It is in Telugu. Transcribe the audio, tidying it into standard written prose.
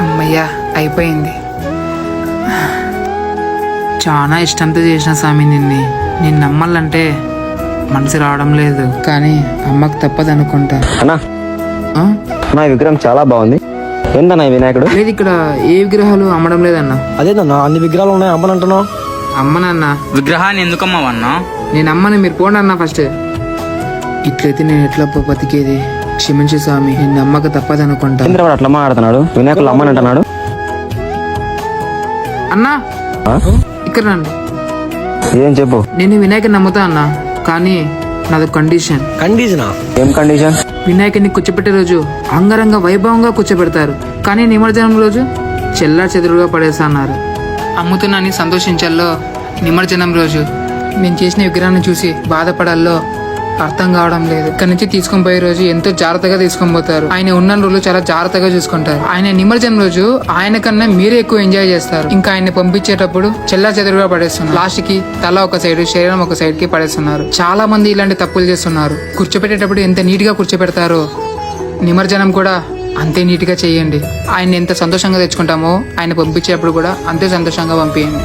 అమ్మయ్యా అయిపోయింది. చాలా ఇష్టంతో చేసిన స్వామి నిన్ను నమ్మాలంటే మనసు రావడం లేదు, కానీ అమ్మకు తప్పదు అనుకుంటా. అన్నా ఆ? నా విగ్రహం చాలా బాగుంది. ఏందన్నా ఈ వినాయకుడు? లేదు, ఇక్కడ ఏ విగ్రహాలు అమ్మడం లేదన్నా. అదేదన్నా అన్ని విగ్రహాలు ఉన్నాయి అమ్మనంటున్నావు? అమ్మనన్నా. విగ్రహాన్ని ఎందుకమ్మవన్నా? నేను అమ్మని, మీరు పోండి అన్నా ఫస్ట్. ఇట్లయితే నేను ఎట్లా బతికేది? క్షమించు స్వామి, నిన్ను నమ్మక తప్పదు అనుకుంటా. చంద్రవాడు అట్లా మాట్లాడుతున్నాడు, వినాయకుడు అమ్మని అంటున్నాడు. అన్నా ఆ? ఇక్కడ రండి. ఏం చెప్పు. నేను వినాయకుని నమ్ముతా అన్నా, కానీ నాది కండిషన్. కండిషనా? ఏం కండిషన్? వినాయకుడిని కూర్చోపెట్టే రోజు అంగరంగ వైభవంగా కూర్చోబెడతారు, కానీ నిమజ్జనం రోజు చెల్లా చెదురుగా పడేస్తా అన్నారు. అమ్ముతున్నాని సంతోషించాలో, నిమజ్జనం రోజు నేను చేసిన విగ్రహాన్ని చూసి బాధపడాలో అర్థం కావడం లేదు. ఇక్కడ నుంచి తీసుకొని పోయే రోజు ఎంతో జాగ్రత్తగా తీసుకొని పోతారు. ఆయన ఉన్న రోజులు చాలా జాగ్రత్తగా చూసుకుంటారు. ఆయన నిమజ్జనం రోజు ఆయన కన్నా మీరే ఎక్కువ ఎంజాయ్ చేస్తారు. ఇంకా ఆయన పంపించేటప్పుడు చెల్లా చెదురుగా పడేస్తున్నారు. లాస్ట్ కి తల ఒక సైడ్, శరీరం ఒక సైడ్ కి పడేస్తున్నారు. చాలా మంది ఇలాంటి తప్పులు చేస్తున్నారు. కూర్చోపెట్టేటప్పుడు ఎంత నీట్ గా కూర్చోపెడతారో నిమజ్జనం కూడా అంతే నీట్ గా చేయండి. ఆయన ఎంత సంతోషంగా తెచ్చుకుంటామో ఆయన పంపించేటప్పుడు కూడా అంతే సంతోషంగా పంపించండి.